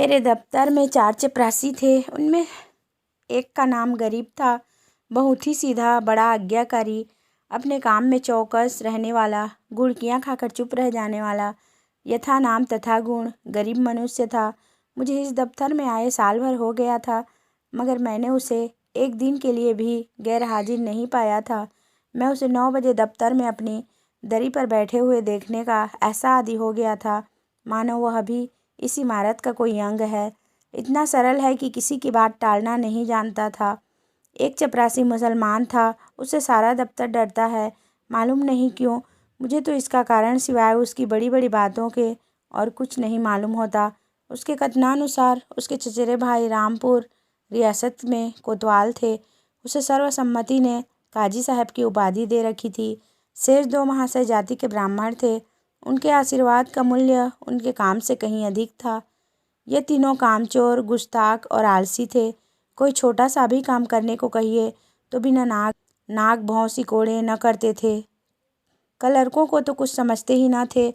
मेरे दफ्तर में 4 चपरासी थे। उनमें एक का नाम गरीब था, बहुत ही सीधा, बड़ा आज्ञाकारी, अपने काम में चौकस रहने वाला, गुड़कियाँ खाकर चुप रह जाने वाला। यथा नाम तथा गुण, गरीब मनुष्य था। मुझे इस दफ्तर में आए साल भर हो गया था, मगर मैंने उसे एक दिन के लिए भी गैर हाजिर नहीं पाया था। मैं उसे 9 बजे दफ्तर में अपनी दरी पर बैठे हुए देखने का ऐसा आदी हो गया था मानो वह भी इस इमारत का कोई अंग है। इतना सरल है कि किसी की बात टालना नहीं जानता था। एक चपरासी मुसलमान था, उससे सारा दफ्तर डरता है, मालूम नहीं क्यों। मुझे तो इसका कारण सिवाय उसकी बड़ी बड़ी बातों के और कुछ नहीं मालूम होता। उसके कथनानुसार उसके चचेरे भाई रामपुर रियासत में कोतवाल थे। उसे सर्वसम्मति ने काजी साहब की उपाधि दे रखी थी। शेष 2 महाशय जाति के ब्राह्मण थे। उनके आशीर्वाद का मूल्य उनके काम से कहीं अधिक था। ये तीनों कामचोर, गुस्ताख और आलसी थे। कोई छोटा सा भी काम करने को कहिए तो बिना नाक भौं सिकोड़े न करते थे। क्लर्कों को तो कुछ समझते ही न थे,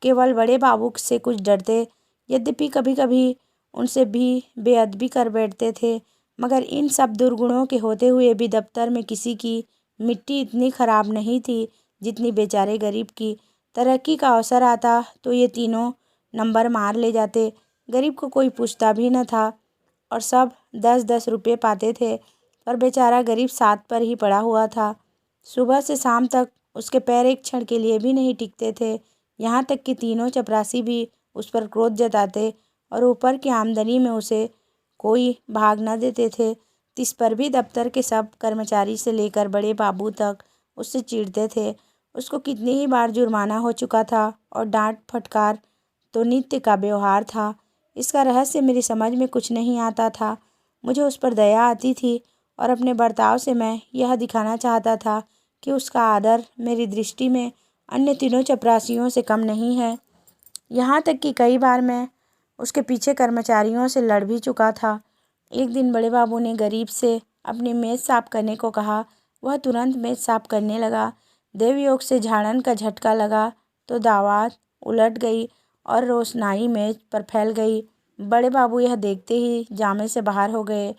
केवल बड़े बाबू से कुछ डरते। यद्यपि कभी कभी उनसे भी बेअदबी कर बैठते थे, मगर इन सब दुर्गुणों के होते हुए भी दफ्तर में किसी की मिट्टी इतनी खराब नहीं थी जितनी बेचारे गरीब की। तरक्की का अवसर आता तो ये तीनों नंबर मार ले जाते। गरीब को कोई पूछता भी न था और सब 10-10 रुपये पाते थे, पर बेचारा गरीब 7 पर ही पड़ा हुआ था। सुबह से शाम तक उसके पैर एक क्षण के लिए भी नहीं टिकते थे। यहाँ तक कि तीनों चपरासी भी उस पर क्रोध जताते और ऊपर की आमदनी में उसे कोई भाग न देते थे। इस पर भी दफ्तर के सब कर्मचारी से लेकर बड़े बाबू तक उससे चिढ़ते थे। उसको कितनी ही बार जुर्माना हो चुका था और डांट फटकार तो नित्य का व्यवहार था। इसका रहस्य मेरी समझ में कुछ नहीं आता था। मुझे उस पर दया आती थी और अपने बर्ताव से मैं यह दिखाना चाहता था कि उसका आदर मेरी दृष्टि में अन्य तीनों चपरासियों से कम नहीं है। यहाँ तक कि कई बार मैं उसके पीछे कर्मचारियों से लड़ भी चुका था। एक दिन बड़े बाबू ने गरीब से अपनी मेज़ साफ करने को कहा। वह तुरंत मेज़ साफ करने लगा। देवयोग से झाड़न का झटका लगा तो दावात उलट गई और रोशनाई मेज पर फैल गई। बड़े बाबू यह देखते ही जामे से बाहर हो गए।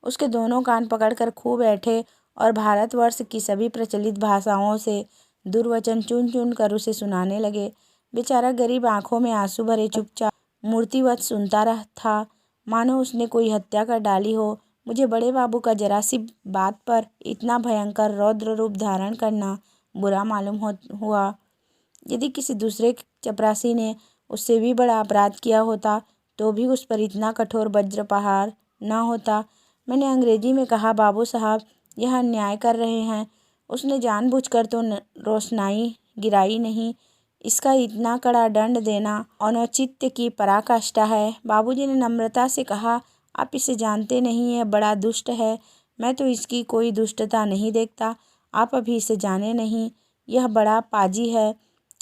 उसके दोनों कान पकड़कर खूब ऐंठे और भारतवर्ष की सभी प्रचलित भाषाओं से दुर्वचन चुन चुन कर उसे सुनाने लगे। बेचारा गरीब आंखों में आंसू भरे चुपचाप मूर्तिवत सुनता रहा था, मानो उसने कोई हत्या कर डाली हो। मुझे बड़े बाबू का जरा सी बात पर इतना भयंकर रौद्र रूप धारण करना बुरा मालूम हुआ। यदि किसी दूसरे चपरासी ने उससे भी बड़ा अपराध किया होता तो भी उस पर इतना कठोर वज्र प्रहार न होता। मैंने अंग्रेजी में कहा, बाबू साहब यह अन्याय कर रहे हैं। उसने जानबूझकर तो रोशनाई गिराई नहीं। इसका इतना कड़ा दंड देना औचित्य की पराकाष्ठा है। बाबूजी ने नम्रता से कहा, आप इसे जानते नहीं, यह बड़ा दुष्ट है। मैं तो इसकी कोई दुष्टता नहीं देखता। आप अभी इसे जाने नहीं। यह बड़ा पाजी है।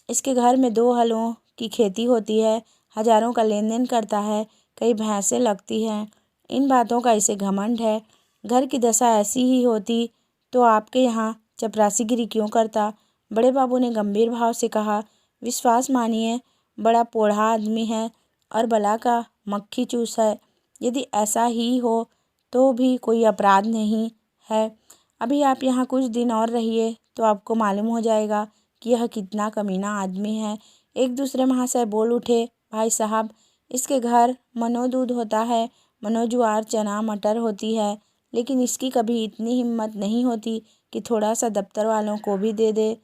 इसके घर में 2 हलों की खेती होती है, हजारों का लेन देन करता है, कई भैंसें लगती हैं। इन बातों का इसे घमंड है। घर की दशा ऐसी ही होती तो आपके यहाँ चपरासीगिरी क्यों करता। बड़े बाबू ने गंभीर भाव से कहा, विश्वास मानिए, बड़ा पोढ़ा आदमी है और बला का मक्खी चूस है। यदि ऐसा ही हो तो भी कोई अपराध नहीं है। अभी आप यहाँ कुछ दिन और रहिए तो आपको मालूम हो जाएगा कि यह कितना कमीना आदमी है। एक दूसरे महाशय बोल उठे, भाई साहब इसके घर मनो दूध होता है, मनो ज्वार चना मटर होती है, लेकिन इसकी कभी इतनी हिम्मत नहीं होती कि थोड़ा सा दफ्तर वालों को भी दे दे।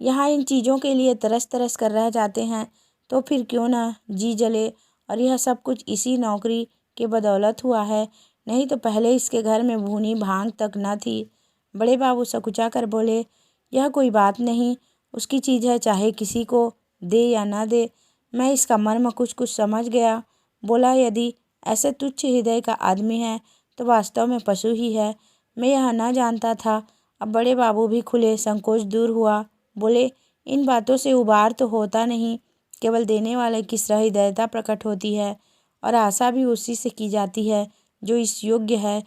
यहाँ इन चीज़ों के लिए तरस तरस कर रह जाते हैं, तो फिर क्यों ना जी जले। और यह सब कुछ इसी नौकरी के बदौलत हुआ है, नहीं तो पहले इसके घर में भूनी भांग तक न थी। बड़े बाबू सकुचा कर बोले, यह कोई बात नहीं, उसकी चीज़ है, चाहे किसी को दे या ना दे। मैं इसका मर्म कुछ कुछ समझ गया। बोला, यदि ऐसे तुच्छ हृदय का आदमी है तो वास्तव में पशु ही है। मैं यह न जानता था। अब बड़े बाबू भी खुले, संकोच दूर हुआ। बोले, इन बातों से उबार तो होता नहीं, केवल देने वाले की सहृदयता प्रकट होती है और आशा भी उसी से की जाती है जो इस योग्य है।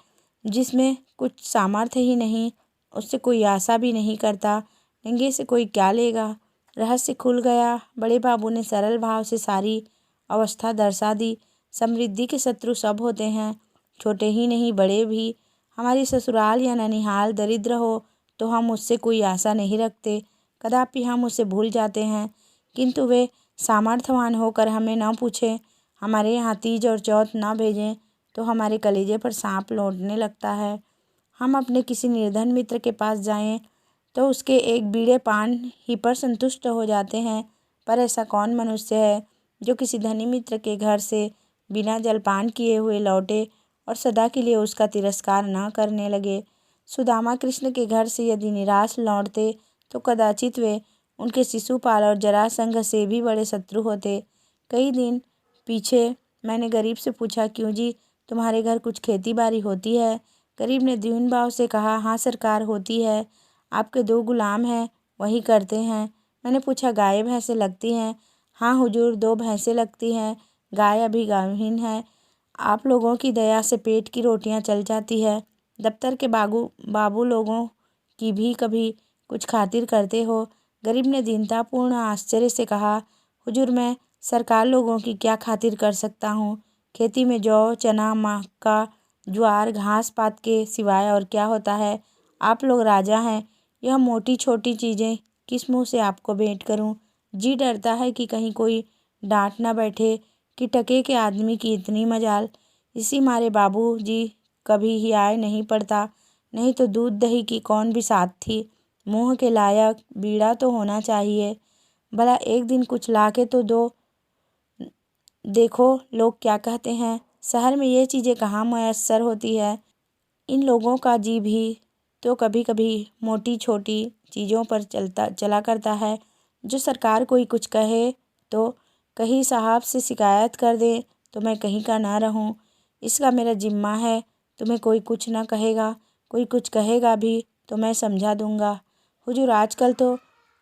जिसमें कुछ सामर्थ्य ही नहीं, उससे कोई आशा भी नहीं करता। नंगे से कोई क्या लेगा। रहस्य खुल गया। बड़े बाबू ने सरल भाव से सारी अवस्था दर्शा दी। समृद्धि के शत्रु सब होते हैं, छोटे ही नहीं बड़े भी। हमारी ससुराल या ननिहाल दरिद्र हो तो हम उससे कोई आशा नहीं रखते, कदापि हम उसे भूल जाते हैं। किंतु वे सामर्थ्यवान होकर हमें न पूछें, हमारे यहाँ तीज और चौथ न भेजें तो हमारे कलेजे पर सांप लौटने लगता है। हम अपने किसी निर्धन मित्र के पास जाएं तो उसके एक बीड़े पान ही पर संतुष्ट हो जाते हैं, पर ऐसा कौन मनुष्य है जो किसी धनी मित्र के घर से बिना जलपान किए हुए लौटे और सदा के लिए उसका तिरस्कार न करने लगे। सुदामा कृष्ण के घर से यदि निराश लौटते तो कदाचित वे उनके शिशुपाल और जरासंध से भी बड़े शत्रु होते। कई दिन पीछे मैंने गरीब से पूछा, क्यों जी, तुम्हारे घर कुछ खेती बाड़ी होती है? गरीब ने दीन भाव से कहा, हाँ सरकार होती है, आपके 2 गुलाम हैं, वही करते हैं। मैंने पूछा, गाय भैंसें लगती हैं? हाँ हुजूर, 2 भैंसें लगती हैं, गाय अभी गाभिन है। आप लोगों की दया से पेट की रोटियां चल जाती है। दफ्तर के बाबू लोगों की भी कभी कुछ खातिर करते हो? गरीब ने दीनतापूर्ण आश्चर्य से कहा, हुजूर मैं सरकार लोगों की क्या खातिर कर सकता हूँ? खेती में जौ चना मक्का ज्वार घास पात के सिवाय और क्या होता है? आप लोग राजा हैं, यह मोटी छोटी चीज़ें किस मुँह से आपको भेंट करूँ? जी डरता है कि कहीं कोई डांट न बैठे कि टके के आदमी की इतनी मजाल। इसी मारे बाबू जी कभी ही आए नहीं पड़ता, नहीं तो दूध दही की कौन बिसात थी। मुँह के लायक बीड़ा तो होना चाहिए, भला एक दिन कुछ लाके तो दो। देखो लोग क्या कहते हैं, शहर में ये चीज़ें कहाँ मयस्सर होती है। इन लोगों का जी भी तो कभी कभी मोटी छोटी चीज़ों पर चला करता है। जो सरकार कोई कुछ कहे तो कहीं साहब से शिकायत कर दे तो मैं कहीं का ना रहूं। इसका मेरा जिम्मा है, तुम्हें कोई कुछ ना कहेगा, कोई कुछ कहेगा भी तो मैं समझा दूंगा। हुजूर आजकल तो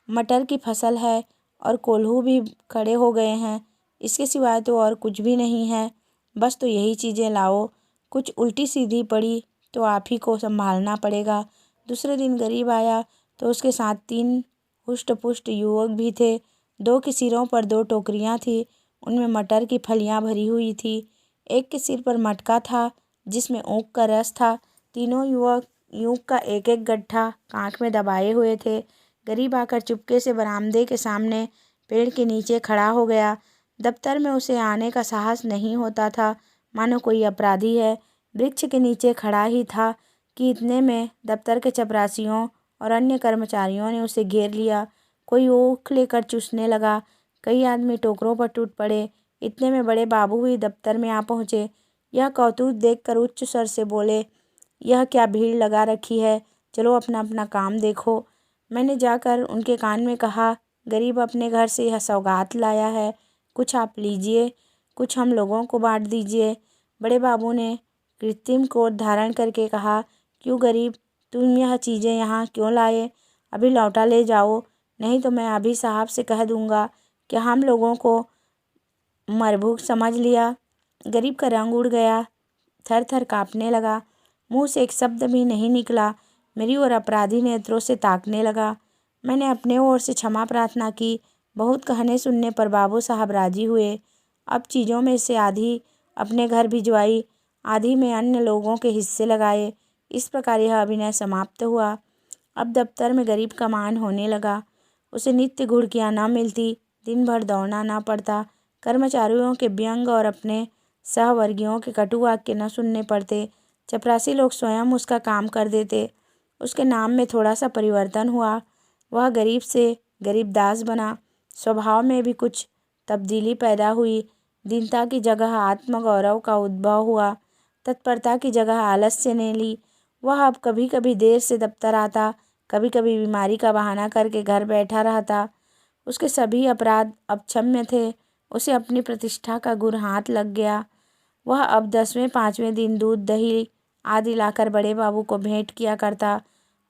मटर की फसल है और कोल्हू भी खड़े हो गए हैं, इसके सिवाय तो और कुछ भी नहीं है। बस तो यही चीज़ें लाओ, कुछ उल्टी सीधी पड़ी तो आप ही को संभालना पड़ेगा। दूसरे दिन गरीब आया तो उसके साथ 3 हुष्ट पुष्ट युवक भी थे। 2 के सिरों पर 2 टोकरियां थी, उनमें मटर की फलियां भरी हुई थी। एक के सिर पर मटका था जिसमें ऊख का रस था। तीनों युवक यूक का एक एक गड्ढा कांख में दबाए हुए थे। गरीब आकर चुपके से बरामदे के सामने पेड़ के नीचे खड़ा हो गया। दफ्तर में उसे आने का साहस नहीं होता था, मानो कोई अपराधी है। वृक्ष के नीचे खड़ा ही था कि इतने में दफ्तर के चपरासियों और अन्य कर्मचारियों ने उसे घेर लिया। कोई ऊख लेकर चूसने लगा, कई आदमी टोकरों पर टूट पड़े। इतने में बड़े बाबू भी दफ्तर में आ पहुँचे। यह कौतूक देखकर उच्च स्वर से बोले, यह क्या भीड़ लगा रखी है, चलो अपना अपना काम देखो। मैंने जाकर उनके कान में कहा, गरीब अपने घर से यह सौगात लाया है, कुछ आप लीजिए, कुछ हम लोगों को बांट दीजिए। बड़े बाबू ने कृत्रिम क्रोध धारण करके कहा, क्यों गरीब, तुम यह चीज़ें यहाँ क्यों लाए? अभी लौटा ले जाओ, नहीं तो मैं अभी साहब से कह दूँगा कि हम लोगों को मरभूख समझ लिया। गरीब का रंग उड़ गया, थर थर काँपने लगा, मुंह से एक शब्द भी नहीं निकला। मेरी ओर अपराधी नेत्रों से ताकने लगा। मैंने अपने ओर से क्षमा प्रार्थना की। बहुत कहने सुनने पर बाबू साहब राजी हुए। अब चीज़ों में से आधी अपने घर भिजवाई, आधी में अन्य लोगों के हिस्से लगाए। इस प्रकार यह अभिनय समाप्त हुआ। अब दफ्तर में गरीब का मान होने लगा। उसे नित्य घुड़कियाँ न मिलती, दिन भर दौड़ना न पड़ता, कर्मचारियों के व्यंग और अपने सहवर्गियों के कटु वाक्य न सुनने पड़ते। चपरासी लोग स्वयं उसका काम कर देते। उसके नाम में थोड़ा सा परिवर्तन हुआ, वह गरीब से गरीबदास बना। स्वभाव में भी कुछ तब्दीली पैदा हुई। दीनता की जगह आत्मगौरव का उद्भव हुआ, तत्परता की जगह आलस्य ने ली। वह अब कभी कभी देर से दफ्तर आता, कभी कभी बीमारी का बहाना करके घर बैठा रहता। उसके सभी अपराध अब क्षम्य थे। उसे अपनी प्रतिष्ठा का गुर हाथ लग गया। वह अब 10वें 5वें दिन दूध दही आदि लाकर बड़े बाबू को भेंट किया करता।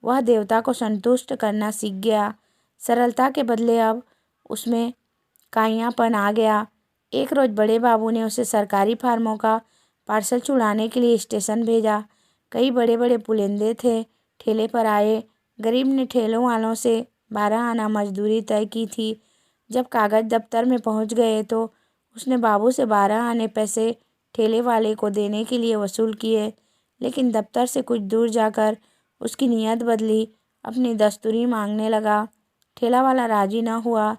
वह देवता को संतुष्ट करना सीख गया। सरलता के बदले अब उसमें काइयापन आ गया। एक रोज़ बड़े बाबू ने उसे सरकारी फार्मों का पार्सल छुड़ाने के लिए स्टेशन भेजा। कई बड़े बड़े पुलिंदे थे, ठेले पर आए। गरीब ने ठेलों वालों से 12 आना मजदूरी तय की थी। जब कागज दफ्तर में पहुंच गए तो उसने बाबू से 12 आने पैसे ठेले वाले को देने के लिए वसूल किए, लेकिन दफ्तर से कुछ दूर जाकर उसकी नीयत बदली, अपनी दस्तूरी मांगने लगा। ठेला वाला राजी न हुआ।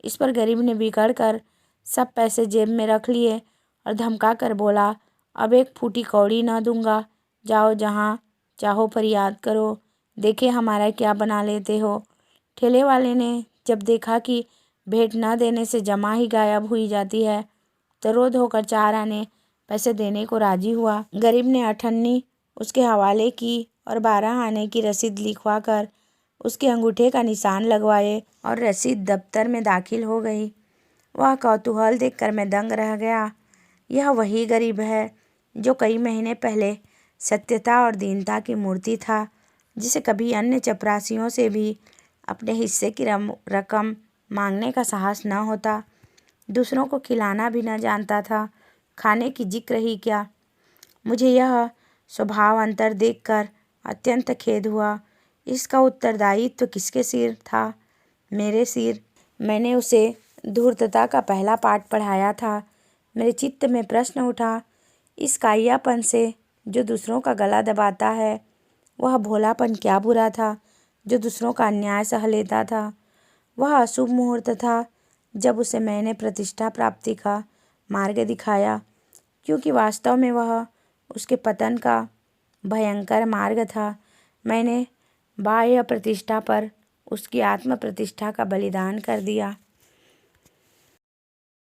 इस पर गरीब ने बिगड़ कर सब पैसे जेब में रख लिए और धमका कर बोला, अब एक फूटी कौड़ी न दूंगा, जाओ जहाँ चाहो फरियाद करो, देखे हमारा क्या बना लेते हो। ठेले वाले ने जब देखा कि भेंट न देने से जमा ही गायब हुई जाती है, तो रोध होकर 4 आने पैसे देने को राजी हुआ। गरीब ने 8 अन्नी उसके हवाले की और 12 आने की रसीद लिखवा कर उसके अंगूठे का निशान लगवाए और रसीद दफ्तर में दाखिल हो गई। वह कौतूहल देखकर मैं दंग रह गया। यह वही गरीब है जो कई महीने पहले सत्यता और दीनता की मूर्ति था, जिसे कभी अन्य चपरासियों से भी अपने हिस्से की रकम मांगने का साहस न होता। दूसरों को खिलाना भी न जानता था, खाने की जिक्र ही क्या। मुझे यह स्वभाव अंतर देखकर अत्यंत खेद हुआ। इसका उत्तरदायित्व किसके सिर था? मेरे सिर। मैंने उसे धूर्तता का पहला पाठ पढ़ाया था। मेरे चित्त में प्रश्न उठा, इस कायियापन से जो दूसरों का गला दबाता है, वह भोलापन क्या बुरा था जो दूसरों का अन्याय सह लेता था। वह अशुभ मुहूर्त था जब उसे मैंने प्रतिष्ठा प्राप्ति का मार्ग दिखाया, क्योंकि वास्तव में वह उसके पतन का भयंकर मार्ग था। मैंने बाह्य प्रतिष्ठा पर उसकी आत्म प्रतिष्ठा का बलिदान कर दिया।